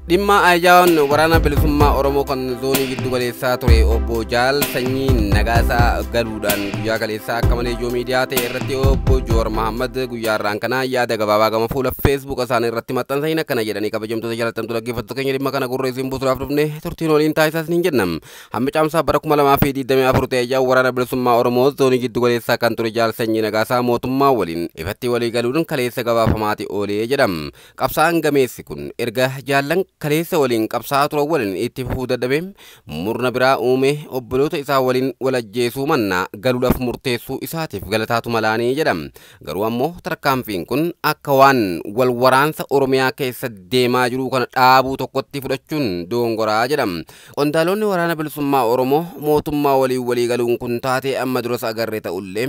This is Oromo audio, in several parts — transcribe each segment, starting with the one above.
Dhimma ajaan waraana bilisummaa Oromoo kan zoonii giddu galeessaa ture obbo Jaal Sanyii Nagaasaa galuudhaan guyyaa kaleessaa akka malee ijoo miidiyaa ta'e irratti obbo Joor Mahammad guyyaarraan kana yaada gabaabaa gama fuula Facebook isaanii irratti maxxansaniin akkana jedhanii kabajamtoota jaallatamtoota dhaggeeffattoota keenya dhimma kana gurreessuun buusuudhaaf dhufne turtiin waliin taasisaas niin jennam. Hammi caamsaa bara 2024 ta'e ajaan waraana bilisummaa Oromoo zoonii giddu galeessaa kan ture Jaal Sanyii Nagaasaa mootummaa waliin ifatti walii galuudhaan kaleessa gabaafamaati oolee jedham. Qabsaa'aan gameessi kun erga jaallan kaleessa waliin qabsaa tura waliin itti fufuu dadhabee murna biraa uume obboloota isaa waliin walajjeesuu manna galuudhaaf murteessuu isaatiif galataatu malaanii jedham. Garuu ammoo tarkaanfiin kun akka waan wal waraansa Oromiyaa keessa deemaa jiru kana dhaabuu tokkotti fudhachuun doongoraa jedham. Qondaalonni waraana bilisummaa Oromoo mootummaa walii galuun kun taatee amma duras agarree ta'ullee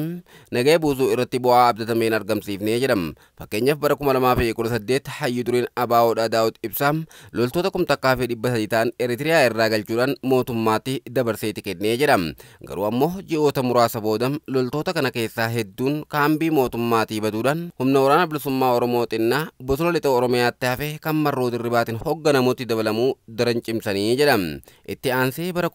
nagaya buusuu irratti bu'aa abdatameen argamsiifnee jedham. Fakkeenyaaf bara 2018 hayyu dureen Abaa'oodhaa Daawud Ibsaa loltoota kumtakkaa fi 300 ta'an Eritiriyaa irraa galchuudhaan mootummaatti dabarseeti kennee jedham. Garuu ammoo ji'oota muraasa booda loltoota kana keessaa hedduun kaambii mootummaatii baduudhaan humna waraana bilisummaa Oromoo xinnaa bosona lixa Oromiyaatti hafe kan marroo dirribaatiin hoogganamutti dabalamuu daran cimsanii jedham. Itti aansee bara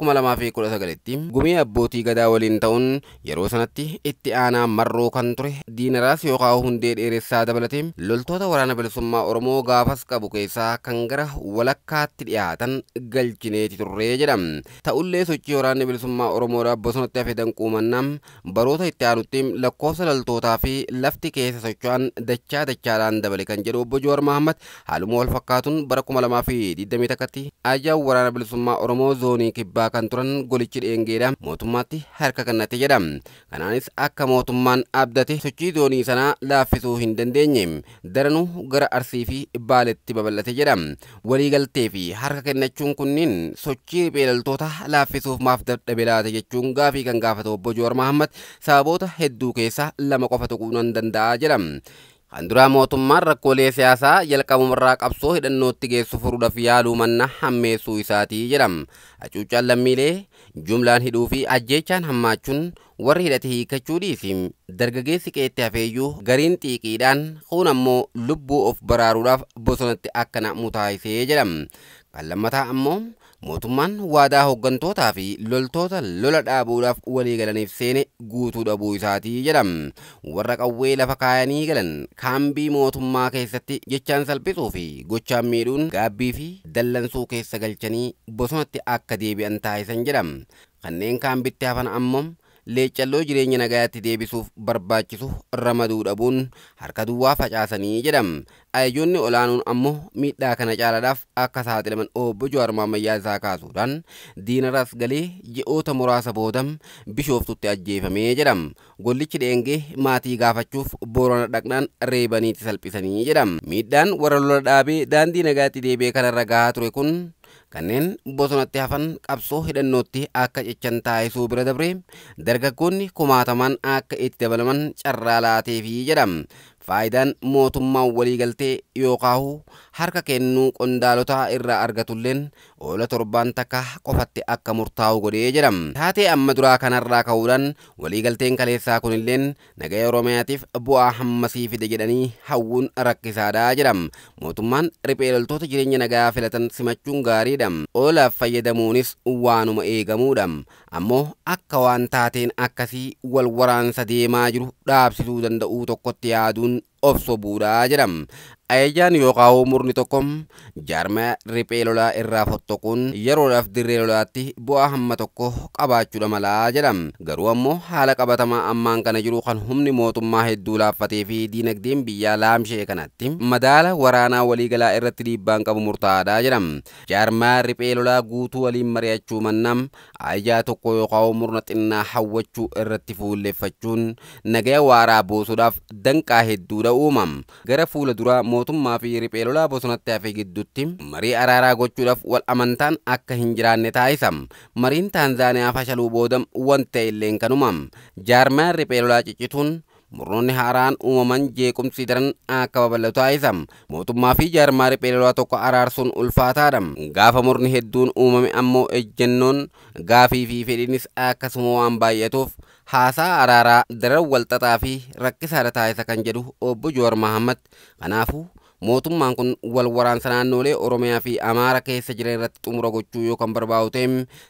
2019tti gumii abbootii gadaa waliin ta'uun yeroo sanatti itti aanaa marroo kan ture diinaraas yookaan hundee dheeressaa dabalatee loltoota waraana bilisummaa Oromoo gaafas qabu keessaa kan gara walakkaatti dhiyaatan galchineeti turree jedham. Ta'ullee sochii waraanni bilisummaa Oromoodhaa bosonatti hafe danquumannam baroota itti aanutti lakkoofsa loltootaa fi lafti keessa socho'an dachaadhaan dabale kan jedhu obbo Joor Mahammad haaluma wal fakkaatuun bara 2021tti ajaan waraana bilisummaa Oromoo zoonii kibbaa kan turan golichi dheengeedha mootummaatti harka kennate jedham. Kanaanis akka mootummaan abdate sochii zoonii sanaa laaffisuu hin dandeenye daranuu gara Arsii fi Baaleetti babal'ate jedham. Waliigaltee fi harka kennachuun kunniin sochii beelaltoota laaffisuuf maaf dadhabe laate jechuun gaafii kan gaafatu obbo Joor Mahammad sababoota hedduu keessaa lama qofa tuquu nan danda'a jedham. Kan duraa mootummaan rakkoolee siyaasaa jalqabumarraa qabsoo hidhannootti geessu furuudhaaf yaaluu manna hammeessuu isaatii jedham. Hacuuccaan lammiilee jumlaan hidhuu fi ajjeechaan hammaachuun warri hidhate hiikachuu dhiisi dargaggeessi qeetti hafeeyyuu gariin xiiqiidhaan kun ammoo lubbuu of baraaruudhaaf bosonatti akkana mutaayisee jedham. Kan lammataa ammoo mootummaan waadaa hooggantootaa fi loltoota lola dhaabuudhaaf walii galaniif seene guutuu dhabuu isaatii jedham. Warra qawwee lafa kaayanii galan kaambii mootummaa keessatti jechaan salphisuu fi gochaan miidhuun gaabbii fi dallansuu keessa galchanii bosonatti akka deebi'an taasisan jedham. Kanneen kaambitti hafan ammoo leechalloo jireenya nagayaatti deebisuuf barbaachisu ramaduu dhabuun harka duwwaa facaasanii jedham. Ayyoonni olaanuun ammoo miidhaa kana caalaadhaaf akka saaxilaman obbo Joor Mahammad isaa kaasuudhaan diinaraas galee ji'oota muraasa boodam Bishooftutti ajjeefamee jedham. Gollichi dheengee maatii gaafachuuf Boorana dhaqnaan reebaniiti salphisanii jedham. Miidhaan warra lola dhaabee daandii nagaatti deebi'ee kanarra gahaa ture kun kanneen bosonatti hafan qabsoo hidhannootti akka cichan taasisuu bira dabree dargaggoonni kumaataman akka itti dabalaman carraa laateefii jedham. Faayidaan mootummaan waliigaltee yookaan harka kennuu qondaalotaa irraa argatulleen oola torbaan takka qofatti akka murtaa'u godhee jedham. Taatee amma duraa kanarraa ka'uudhaan waliigalteen kaleessaa kunilleen nagaya Oromiyaatiif bu'aa hammasii fide jedhanii hawwuun rakkisaadhaa jedham. Mootummaan riphee loltoota jireenya nagaa filatan simachuun gaariidha. Oolaaf fayyadamuunis waanuma eegamuudha. Ammoo akka waan taateen akkasii wal waraansa deemaa jiru dhaabsisuu danda'uu tokkotti yaaduun of sobuudhaa jedham. Ayyaajaan yookaan murni tokko jaarmaa riphee lolaa irraa fottoquun yeroodhaaf dirree lolaatti bu'aa hamma tokko qabaachuudha malaa jedham. Garuu ammoo haala qabatamaa ammaan kana jiru kan humni mootummaa hedduu laaffatee fi diinagdeen biyyaa laamshee kanatti madaala waraanaa waliigalaa irratti dhiibbaan qabu murtaa'aadha jedham. Jaarmaa riphee lolaa guutuu waliin mari'achuu mannam ayyaajaa tokko yookaan murna xinnaa hawwachuu irratti fuulleeffachuun nagaya waaraa buusuudhaaf danqaa hedduudha uumam. Gara fuula duraa mootummaa fi riphee lolaa bosonatti hafe gidduutti marii araaraa gochuudhaaf wal amantaan akka hin jiraanne taasisam. Mariin Taanzaaniyaa fashaluu boodam wanta illeen kanumam. Jaarmaan riphee lolaa ciccituun murnoonni haaraan uumaman jeequmsi daran akka babal'atu taasisam. Mootummaa fi jaarmaa riphee lolaa tokko araarsuun ulfaataadha. Gaafa murni hedduun uumame ammoo ejjennoon gaafii fi fedhiinis akkasuma waan baay'atuuf haasaa araaraa daran walxaxaa fi rakkisaadha taasisa kan jedhu obbo Joor Mahammad. Kanaafuu mootummaan kun wal waraansa naannolee Oromiyaa fi Amaara keessa jiran irratti xumura gochuu yookaan barbaadu ta'e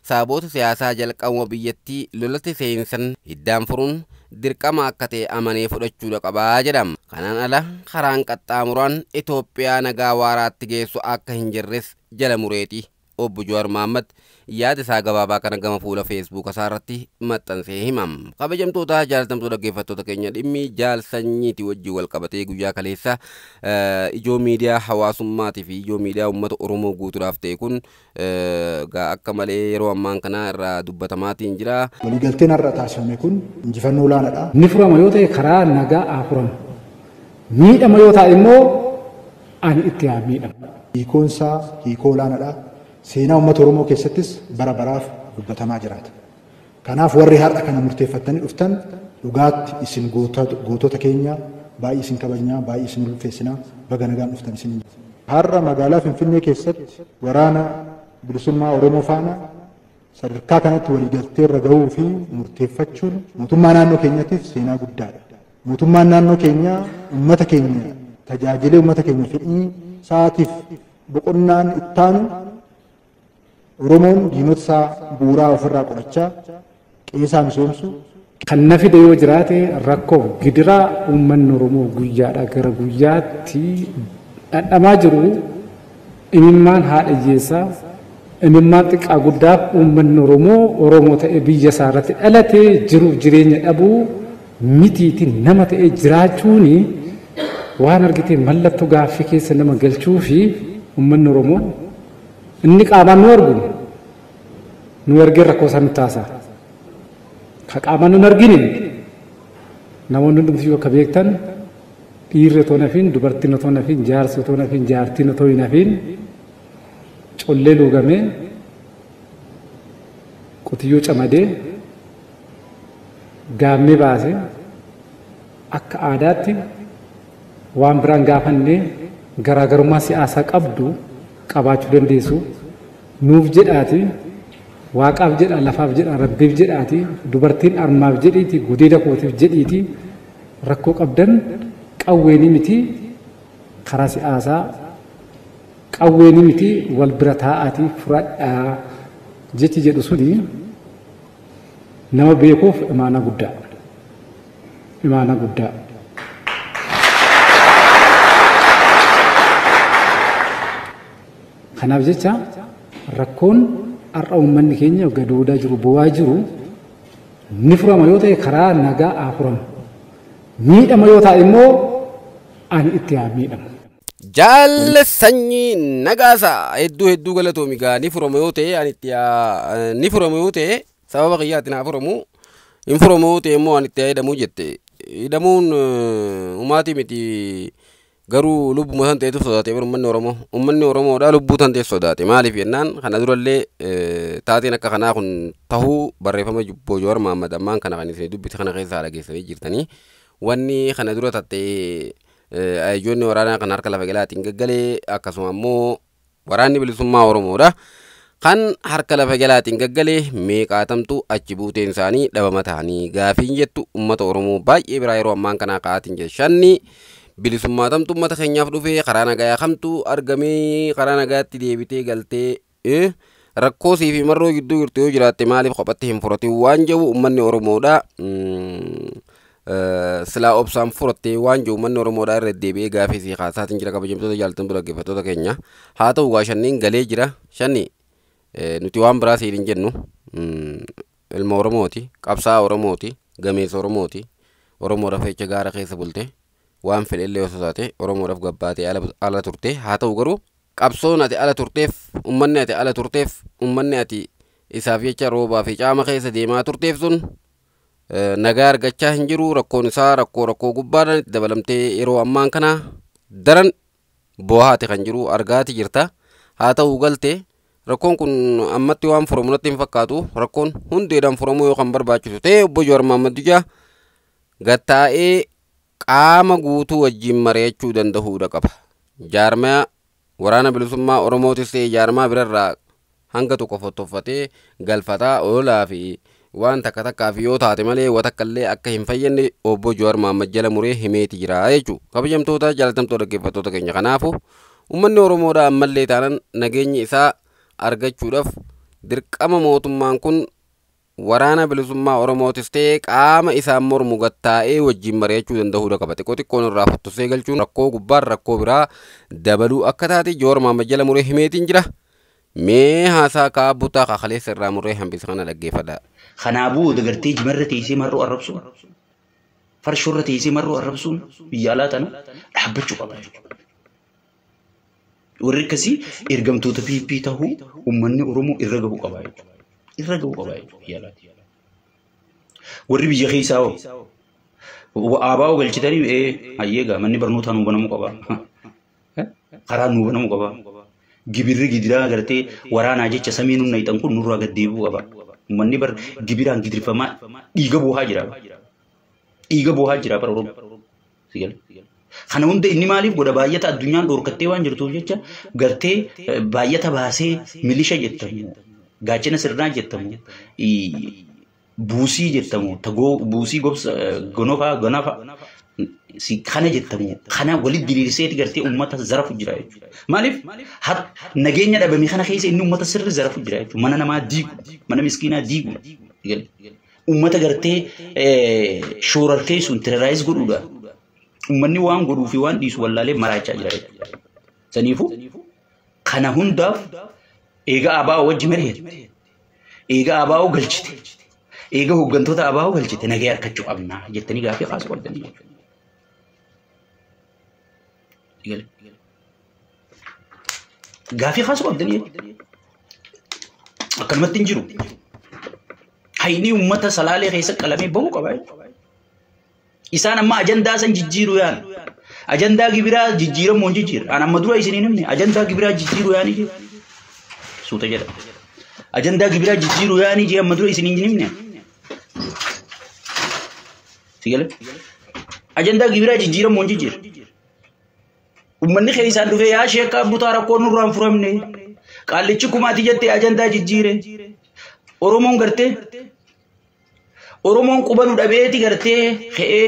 sababoota siyaasaa jalqabuma biyyattii lolatti seensan hiddaan furuun dirqama akka ta'e amanee fudhachuu qabaa jedhama. Kanaan ala karaan qaxxaamuraan Itoophiyaa nagaa waaraatti geessu akka hin jirres jala mureeti. Obbo Jawaar Mohaammed yaada isaa gabaabaa kana gama fuula Facebook isaarratti maxxansee himam. Kabajamtoota jaallatamtoota dhaggeeffattoota keenya dhimmi jaal sanyiitii wajjin wal qabatee guyyaa kaleessa ijoo miidiyaa hawaasummaatii fi ijoo miidiyaa uummata Oromoo guutuudhaaf ta'e kun akka malee yeroo ammaan kana irraa dubbatamaatiin jira. Waliigalteen har'a taasifame kun injifannoo olaanaadha. Ni furama yoo ta'e karaa nagaa haa furamu. Miidhama yoo ta'e immoo ani itti haa miidhamu. Hiikoonsaa hiikoo olaanaadha. Seenaa uummata Oromoo keessattis bara baraaf dubbatamaa jiraata. Kanaaf warri har'a kana murteeffatanii dhuftan dhugaatti isin gootota keenya baay'ee isin kabajnaa baay'ee isin ulfeessinaa baga nagaan dhuftan isin. Har'a magaalaa Finfinnee keessatti waraana bilisummaa Oromoo faana sadarkaa kanatti waliigaltee irra gahuu fi murteeffachuun mootummaa naannoo keenyatiif seenaa guddaadha. Mootummaan naannoo keenyaa uummata keenya tajaajilee uummata keenya fedhii sa'aatiif boqonnaan ittaanu Oromoon diinota isaa bu'uuraa ofirraa qorachaa qeesaa misoomsu. Kan na fide yoo jiraate rakkoo gidiraa uummanni Oromoo guyyaadhaa gara guyyaatti dhadhamaa jiru imimmaan haadha hiyyeessaa imimmaan xiqqaa guddaaf uummanni Oromoo ta'ee biyya isaa irratti dhalatee jiruuf jireenya dhabuu mitiitiin nama ta'ee jiraachuun waan argitee mallattoo gaaffii keessa nama galchuu fi uummanni Oromoo inni qaamaan nu argu nu argee rakkoo isaa nutti taasa. Ka qaamaan nu argine namoonni hundumtuu akka beektan dhiirri otoo nafiin dubartiin otoo nafiin jaarsi otoo nafiin jaartiin otoo hin nafiin collee luugamee qotiyyoo camadee gaammee baasee akka aadaatti waan biraan gaafannee garaagarummaa siyaasaa qabdu qabaachuu dandeessu nuuf jedhaati waaqaaf jedha lafaaf jedha rabbiif jedhaati dubartiin armaaf jedhiiti gudeeda kootiif jedhiiti rakkoo qabdan qawweeni miti karaa siyaasaa qawweeni miti wal bira taa'aati furadhaa jechi jedhu suni nama beekuuf imaana guddaa imaana guddaa. Kanaaf jecha rakkoon har'a uummanni keenya gadoodaa jiru bu'aa jiru ni furama yoo ta'e karaa nagaa haa furamu. Miidhama yoo ta'e immoo ani itti haa miidhamu. Jaal Sanyii Nagaasaa hedduu galatoomi gaa ni furama yoo ta'e ani itti ni furama yoo ta'e sababa qiyyaatiin haa furamu. Hin furamu yoo ta'e immoo ani itti haa hidhamuu jette. Hidhamuun umaatii miti. Garuu lubbuma san ta'etu sodaate uummanni Oromoodhaa lubbuu san ta'e sodaate maaliif jennaan kana durallee taateen akka kanaa kun tahuu barreeffama Obbo Jawaar Mohaammed ammaan kana kan isin dubbite kana keessaa dhageessanii jirtanii wanni kana dura tattee ayyoonni waraanaa kan harka lafa jalaatiin gaggalee akkasuma immoo waraanni bilisummaa Oromoodha kan harka lafa jalaatiin gaggalee meeqaatamtu achi buuteen isaanii dhabama ta'anii gaafiin jettu uummata Oromoo baay'ee biraa yeroo ammaan kanaa ka'aatiin jeshanni. Bilisummaa tamtu uummata keenyaaf dhufee karaa nagaa kamtu argamee karaa nagaatti deebitee galtee rakkoo siifi marroo gidduu jirtu yoo jiraatte maaliif qophatti hin furatin waan jiru uummanni Oromoodha silaa obsaan furatte waan jiru uummanni Oromoodha irra deebi'ee gaafii si haasaatiin jira kabajamtoota jaallatamtoota dhaggeeffattoota keenya haa ta'u gaa shanniin galee jira shanni nuti waan biraa siin jennu ilma Oromooti qabsaa Oromooti gameessa Oromooti Oromoodhaaf jecha gaara keessa bulte. Waan fedhellee osoo taate Oromoodhaaf gabbaatee ala turte haa ta'u garuu qabsoon ati ala turteef uummanni ati ala turteef uummanni ati isaaf jecha roobaa fi caama keessa deemaa turteef sun nagaa argachaa hin jiru rakkoon isaa rakkoo gubbaadhaan itti dabalamtee yeroo ammaan kana daran bo'aate kan jiru argaati jirta haa ta'u galte rakkoon kun ammatti waan furamu natti hin fakkaatu rakkoon hundeedhaan furamuu yoo kan barbaachisu ta'e Obbo Jawaar Mohaammed gattaa'ee qaama guutuu wajjin mari'achuu danda'uudha qaba. Jaarmaa waraana bilisummaa Oromootis ta'e jaarmaa birarraa hanga tokko fottoffatee galfataa oolaa fi waan takka takkaaf yoo taate malee watakkallee akka hin fayyadne obbo Jawaar Mohaammed jala muree himeeti jira jechuudha. Kabajamtoota jaalatamtoota dhaggeeffattoota keenya kanaafu uummanni Oromoodhaa ammallee taanan nageenyi isaa argachuudhaaf dirqama mootummaan kun waraana bilisummaa Oromootis ta'ee qaama isaan mormu gattaa'ee wajjin mari'achuu danda'uudha qaba. Xiqqoon irraa fottusee galchuun rakkoo gubbaan rakkoo biraa dabaluu akka taate Jawaar Mohaammed jala muree himeetiin jira. Mee haasaa kaabutaa kakaleessa irraa muree hambisa kana dhaggeeffadhaa. Kanaafuu dagartee jimarra teessee marroo arrabsuun farshoorra teessee marroo arrabsuun biyya alaa tana dhaabbachuu qaba. Warri akkasii ergamtoota PP ta'uu uummanni Oromoo irra gahuu qaba. Irra gahuu qaba biyya alaati. Warri biyya keessaa hoo aabaa galchitanii hayyeegaa manni barnootaa nuu banamuu qaba. Karaa nuu banamuu qaba. Gibirri gidiraa gartee waraanaa jecha samiin humna hidhan kun nurraa gad deebi'uu qaba. Uummanni bar gibiraan gidirfamaa dhiiga buuhaa jira. Dhiiga buuhaa jira bara Oromoo. Kana hunda inni maaliif godha baay'ata addunyaan dhorkattee waan jirtuuf jecha gartee baay'ata baasee milisha jettamu. Gaachana sirnaa jettamu. Buusii jettamu. Tagoo buusii gobsa gonofa. Si kana jettamu kana walit diriirseeti gartee ummata zarafu jira jechuudha. Maaliif nageenya dhabame kana keessa inni ummata sirri zarafu jira jechuudha. Mana namaa diigu, mana miskiinaa diigu. Ummata gartee shoorartee sun terrorize godhuudha. Ummanni waan godhuu fi waan dhiisu wallaalee maraachaa jira jechuudha. Saniifu kana hundaaf eega ABO wajji mari'ate. Eega ABO galchite. Eega hooggantoota ABO galchite nagee harkachuu qabna jettanii gaafii kaasuu qabdanii jechuudha. Gaafii kaasuu qabdanii akkanumatti hin jiru. Hayni uummata salaalee keessa qalamee bahuu qaba. Isaan amma ajandaa san jijjiiruu yaan. Ajandaa gibiraa jijjiiramuun jijjiira. An amma dura isiniin himne ajandaa gibiraa jijjiiruu yaanii jira. Suuta jedha. Ajandaa gibiraa jijjiiruu yaanii jira amma dura isiniin himne. Sigale. Ajandaa gibiraa jijjiiramuun jijjiira. Uummanni keessaan dhufee yaa sheekaa butaa rakkoo nurraan furamne qaallichi kumaati jettee ajandaa jijjiire Oromoon gartee Oromoon qubanu dhabeeti gartee ka'ee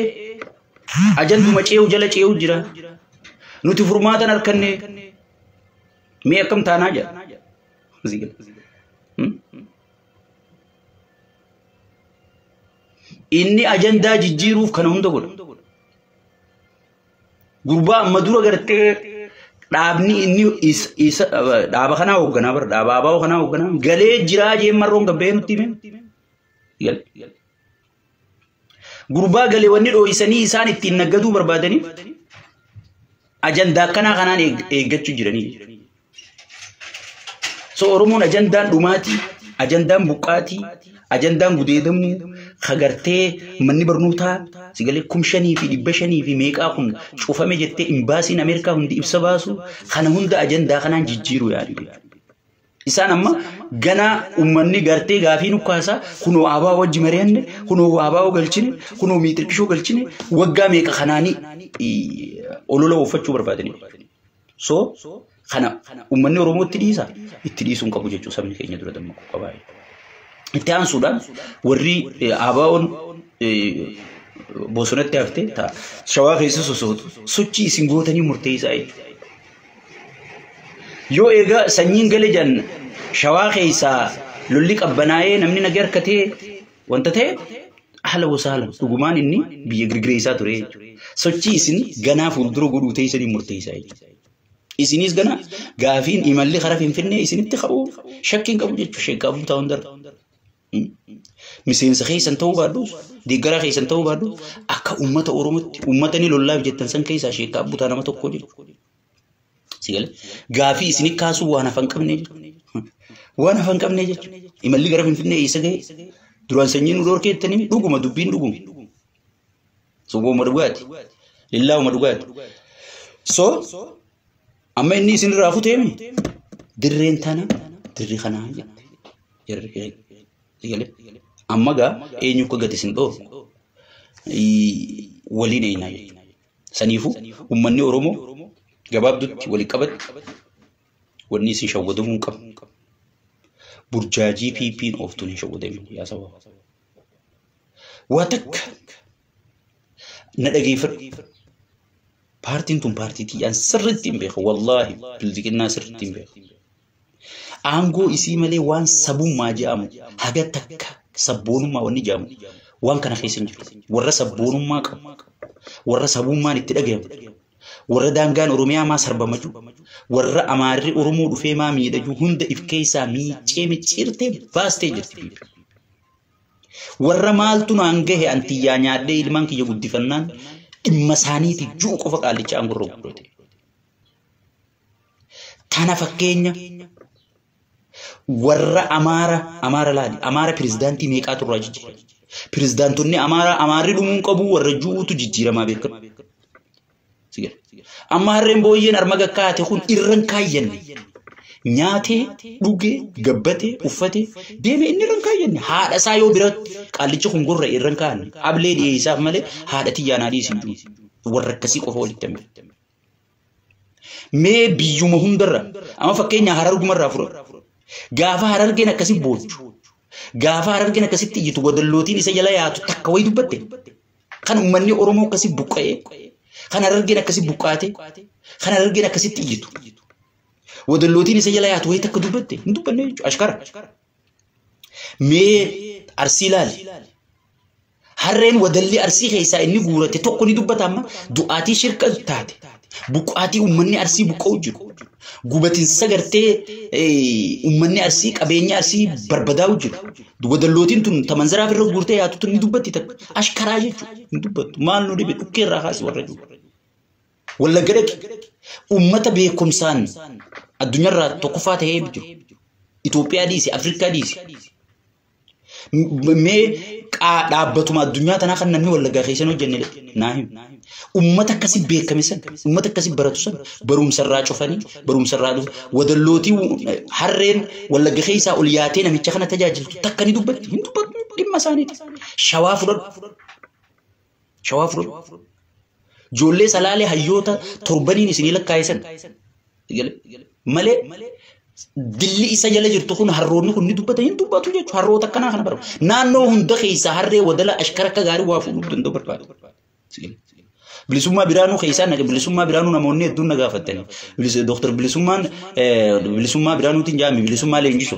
ajanduma ceewu jala ceewu jira nuti furmaatan harkanne mee akkam taanaa jira inni ajandaa jijjiiruuf kana hunda godha. Gurbaa amma dura gartee dhaabni inni dhaaba kanaa hoogganaa bara dhaaba ABO kanaa hoogganaa galee jiraa jee marroon gabbee nutti hime. Gurbaa galee wanni dhoo'isanii isaan ittiin naggaduu barbaadaniif ajandaa akkanaa kanaan eeggachuu jiranii. So Oromoon ajandaan dhumaatii, ajandaan buqqaatii, ajandaan gudeedamuu kagartee manni barnootaa sigalee 5,500 fi meeqaa kun cufame jettee imbaasiin Ameerikaa hundi ibsa baasu kana hunda ajandaa kanaan jijjiiruu yaadu. Isaan amma gana uummanni gartee gaafii nukkaasaa kunoo ABO wajji mari'anne kunoo ABO galchine kunoo miitirkishoo galchine waggaa meeqa kanaanii olola uffachuu barbaadanii. So kana uummanni Oromoo itti dhiisuun qabu jechuu sabni keenya dura dammaquu qaba. Itti aansuudhaan warri ABO'n bosonatti haftee ta'a. Shawaa keessa sosoota sochii isin gootanii murteessaa jechuudha. Yoo egaa sanyiin galee janna shawaa keessaa lolli qabbanaa'ee namni nagaa harkatee wanta ta'e haala wasaala dhugumaan inni biyya girgireessaa ture jechuudha. Sochii isin ganaa fuuldura godhuu teessanii murteessaa jechuudha. Isinis gana gaafiin imalli karaa Finfinnee isinitti qabu shakkiin qabu jechuudha. Sheekaa butaa hundarra. Miseensa keessan ta'uu baadhu deeggaraa keessan ta'uu baadhu akka uummata Oromootti uummatni lollaaf jettan san keessaa sheekaa butaa nama tokko jechuudha. Sigale gaafii isin kaasuu waan afaan qabne jechuudha. Waan afaan qabne jechuudha. Imalli gara Finfinnee isa gahe duraan sanyiin nu dhorkeettanii dhuguma dubbiin dhuguma. Sogooma dhugaati. Lillaahuma dhugaati. So amma inni isin irraa futeemi dirreen tana dirri kanaa jette. Sigale amma gaa eenyu akka gati sin dhoofu waliin eenyaa jechuudha. Saniifu uummanni Oromoo gabaabdutti walii qabatti wanni isin shawwadamuu hin qabu. Burjaajii PP'n ooftuun hin shawwadamin yaa sababa. واتك ندقي فر بارتين تون بارتيتي أن سرتين بيخ والله بلدك الناس سرتين بيخ أنغو إسي ملي وان سبون ما جامو حاجة تك سبون ما وني جامو وان كان خيسن جرو ورا سبون ما كم ورا سبون ما نتدقيم ورا دانغان أروميا ما سرب مجو ورا أماري أرومو دفي ما ميدجو هند إفكيسا مي تشيمي تشيرتي باستي جرتي ورا مالتون أنغه أنتيا نيادي إلمان كي يقود دفنان إمسانيتي جو قفق آلي چانغو رو تانا فكينيا ورا أمارا لالي أمارا بريزدانتي ميكاتو راجي بريزدانتوني أماري دمون قبو ورا جوتو جيجيرا ما بيكر سيجر أمارين بوين أرمغا كاتي خون إرن كاين نياتي دوغي غبتي وفتي ديمي إني رن كاين هذا سايو برات قال لي خون غور إرن كان أبلي دي إيساف مالي هذا تيانا دي سيجو ورا كسي قفولي تمي مي بيو مهم درا أما فكينيا هرارو مرة فرو غافا هرارجينا كسي بوجو غافا هرارجينا كسي تيجي ودلوتين إسا جلا ياتو تكوي دبتي كان أمني أورمو كسي بوكاي كان هرارجينا كسي بوكاتي كان هرارجينا كسي تيجي ودلوتين إسا جلا ياتو هي تكو دبتي ندبني أشكرا مي أرسيلال هرين ودلي أرسي خيسا إني غورتي توقني دبتا أما دعاتي شركة تاتي بوكاتي أمني أرسي بوكوجو غوبتين سغرتي أمني أرسي قبيني أرسي بربداو جرو ودلوتين تون تمنزرا في الرغورتي ياتو تون ندبتي تك أشكرا جيجو ندبت مال نودي بيت أكي راخاس ورجو ولا غرق أمتا بيكم سان الدنيا را توقفات هي بجو إثيوبيا ديسي أفريقيا ديسي مي دابتو ما الدنيا تناخن نمي ولا غاخيسنو جنل ناهم أمتا كسي بيكمسن أمتا كسي براتوسن بروم سرا شوفاني بروم سرا ودلوتي حرين ولا غخيسا اولياتين ميچخنا تجاجل تكني دوبت مسانيت شوافر جولي سلالي هيوتا تربني نسني لك كايسن مالي دلي إسا جل جرتو خون هروني خون ندوبتا يندوباتو جيجو هرو تكنا خنا برو نانو هند خيسا هري ودلا أشكرك غاري وافو دندو بربادو بلسوما بيرانو خيسان نجى بلسوما بيرانو نموني الدون نجافتني دكتور بلسوما بيرانو تنجامي بلسوما لينجيسو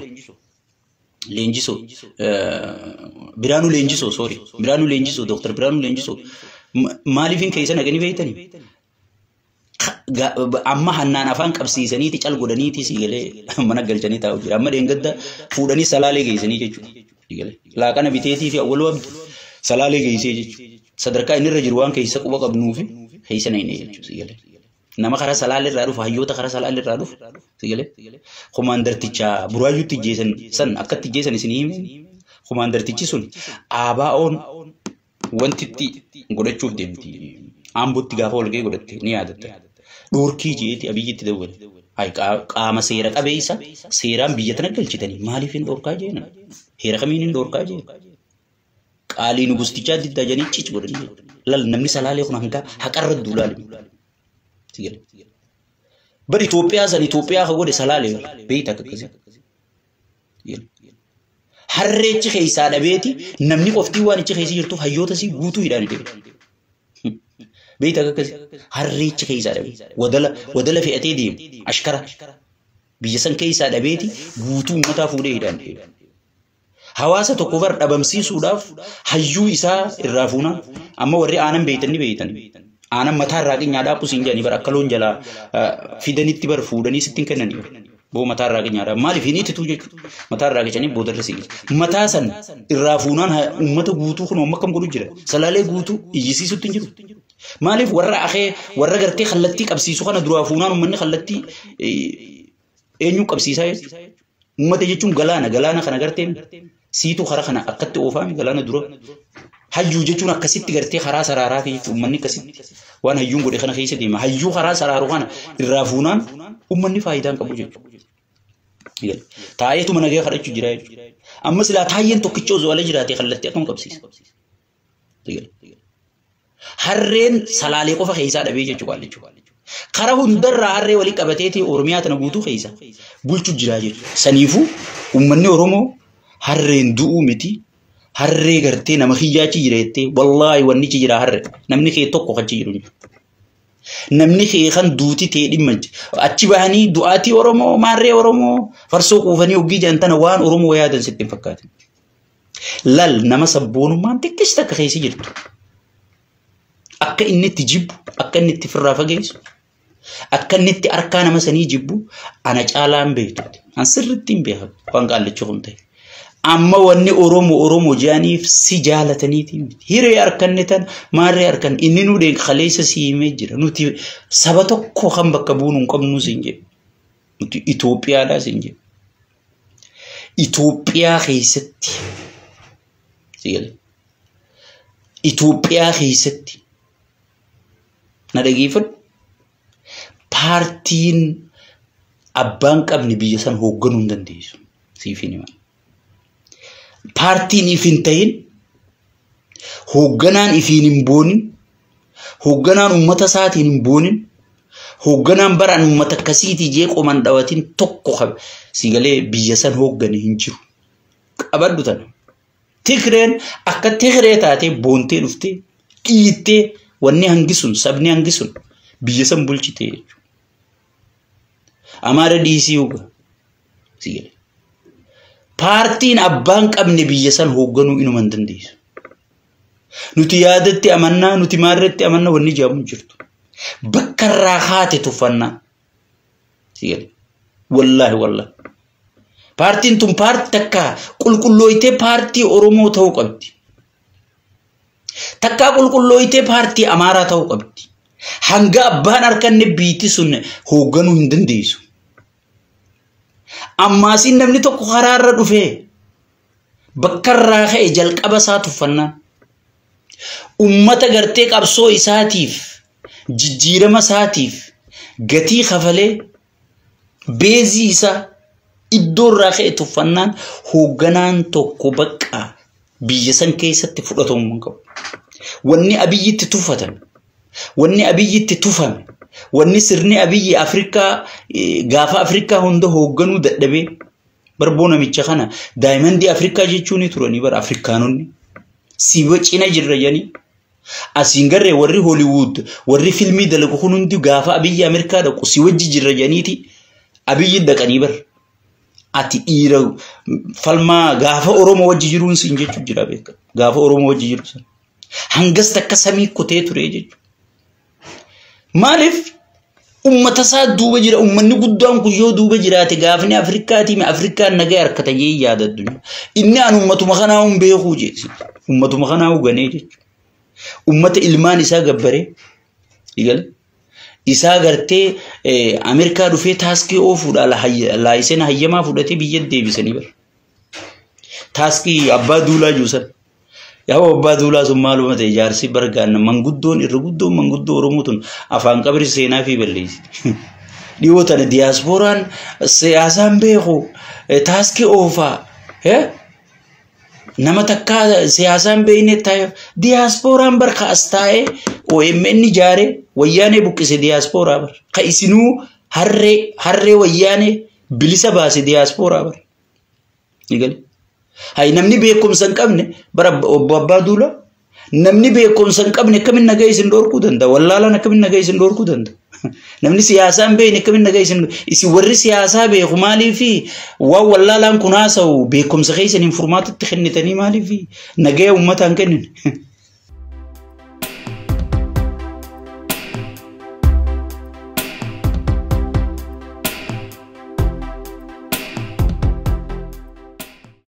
بيرانو لينجيسو سوري بيرانو لينجيسو دكتور بيرانو لينجيسو مالي فين خيسان نجاني بيتني أما هنان أفان كبسي سنيتي تجال غدانيتي سيجله منا قلتني تاوجي أما دينغدا فوداني سلالي جيسني جيجو لا كان بيتيتي في أول وقت سلالي جيسي جيجو صدركا إني رجروان كيسا قوة قبنوفي خيسا نيني جيجو سيجله نما خرا سلالي رادو فهيوتا خرا سلالي رادو سيجله خماندر تيجا برايو تيجيسن سن أكت تيجيسن سنيم خماندر تيجيسون آبا أون وانتي غدا تشوف ديمتي أمبوت تيجا فولكي غدا نيادت دوركي جيتي أبي جيتي دول هاي قام سيرك أبيسا سيرام بيجتنا قلتني مالي فين دوركا جينا هيرا خمينين دوركا جينا قالي نغستي جادي دجاني تشيچ غدني لال نمني سلالي خنا هنكا حقرد دولالي تيجل بر إثيوبيا خغود سلالي بيتا ككزي تيجل harreechi keessaa dhabeeti namni qoftii waan ichi keessa jirtu hayyoota si guutuu hidhaan deemu beeyta akkasi harreechi keessaa dhabeeti wadala fe'atee deemu ashkara biyya san keessaa dhabeeti guutuu uummataa fuudhee hidhaan deemu hawaasa tokko bar dhabamsiisuudhaaf hayyuu isaa irraa fuuna amma warri aanan beeytan aanan mataa irraa qinyaadhaa qusiin jedhanii bar akka loon jalaa fidanitti bar fuudhanii sittiin kennanii بو متار راجع نيارا مالي فيني تتوجه متار راجع جاني بودر رسيل متاسن الرافونان أمته غوتو خنو مكم قلو جرا سلالة غوتو يجيسي ستنجرو مالي ورا أخي ورا قرتي خلتي كبسي سخنا درافونان ومني خلتي إنيو كبسي ساي أمته يجون غلانا خنا قرتي سيتو خرا خنا أكتة أوفامي غلانا درو هايو جتون أكسيت قرتي خرا سراراتي ومني كسيت وان هايون قولي خنا خيسة ديما هايو خرا سرارو خنا الرافونان ومني فايدان كبوجي تايتو مناجي خرج جراي أما سلا تاين توكيتشو زوالي جراتي خلتي أكون كبسيس هرين سلالي قفا خيسا دبيجي جوالي خرا هندر هري ولي كبتيتي أورميات نبوتو خيسا بولتو جراي سنيفو ومني أورمو هرين دو متي harree gartee nama kiyyaachi jira jettee wallaahi wanni ci jira harre namni kee tokko kan jiru namni kee kan duuti ta'e dhimma achi bahanii du'aatii Oromoo maarree Oromoo farsoo quufanii oggii jantana waan Oromoo yaadan sitti fakkaatan lal nama sabboonummaan xiqqis takka keessa jirtu akka inni itti jibbu akka inni itti firraa fageessu akka inni itti arkaa nama sanii jibbu ana caalaan beektu an sirriitti hin beekan waan qaallichi kun ta'e amma wanni Oromoo jaaniif si jaalataniiti hiree arkanne tan maarree arkan inni nu deen khaleessa si himee jira nuti saba tokko kan bakka buunu hin qabnu siin jedhe nuti Itoophiyaadhaa siin jedhe Itoophiyaa keessatti Itoophiyaa keessatti na dhageeffadhu paartiin abbaan qabni biyya san hoogganuu hin dandeessu siifin himaa paartiin ifin ta'in hoogganaan ifiin hin boonin hoogganaan ummata isaatiin hin boonin hoogganaan baraan ummata akkasiitii jeeqoman dhawatiin tokko qabe sigalee biyya san hooggane hin jiru qabadhu tana Tigreen akka Tigree taatee boontee dhuftee dhiittee wanni hangisun sabni hangisun biyya san bulchitee jechuudha Amaara dhiisii uga sigalee paartiin abbaan qabne biyya san hoogganuu inuma hin dandeessu nuti yaadatti amannaa nuti maarretti amannaa wanni jaamu jirtu bakka irraa haate tuffannaa sigalee wallaahi paartiin tun paartii takka qulqullooyitee paartii Oromoo ta'uu qabdi takka qulqullooyitee paartii Amaaraa ta'uu qabdi hanga abbaan arkanne biitti sun hoogganuu hin dandeessu amma sin namni tokko karaarra dhufee bakka irraa ka'e jalqaba isaa tuffannaa ummata gartee qabsoo isaatiif jijjiirama isaatiif gatii kafalee beezii isaa iddoo irraa ka'e tuffannaan hoogganaan tokko bakka biyya san keessatti fudhatamuu qabu wanni abiyyitti tuffatan wanni abiyyitti tufame wanni sirni abiyyi Afrikaa gaafa Afrikaa hunda hoogganuu dadhabee barboo namicha kana daayimandii Afrikaa jechuun turanii bar Afrikaanonni si wacina jirra janii asiin garree warri Hollywood warri filmii dalagu hundi gaafa abiyyi Ameerikaa dhaqu si wajji jirra janiiti abiyyi dhaqanii bar ati dhiira falmaa gaafa Oromoo wajji jiruun siin jechuu jira beeka gaafa Oromoo wajji jiru san hangas takka samii kutee ture jechuudha Malif ummata isaa duuba jira ummanni guddaan kuyyoo duuba jiraate gaafni Afrikaatii mi Afrikaan nagaa harkata jee yaadaddu inni an ummatuma kanaa hun beekuu jeesi ummatuma kanaa huganee jechuudha ummata ilmaan isaa gabbaree igale isaa gartee Ameerikaa dhufee taaskii oofuudha laayiseen hayyamaa fudhatee biyya deebisanii bar taaskii abbaa duulaa juusan yaa abbaa duulaa sun maaluma ta'e jaarsi bargaan manguddoon irra guddoon manguddoo Oromootun afaan qabri seenaa fi balleessi dhiyoo tana diyaaspooraan siyaasaan beeku taaskii oofaa nama takka siyaasaan beekne taa'e diyaaspooraan barka as taa'e OMN jaare wayyaanee buqqise diyaaspoora bar ka isinuu harree wayyaanee bilisa baase diyaaspoora bar igale hay namni beekumsa hin qabne bara obbo abbaa duula namni beekumsa hin qabne kamin nagaa isin dhorkuu danda'a wallaalaan kamin nagaa isin dhorkuu danda'a namni siyaasaan beekne kamin nagaa isin isi warri siyaasaa beeku maaliif waa wallaalaan kun haasa'u beekumsa keessan hin furmaatatti kennitanii maaliif nagaa uummataan kennin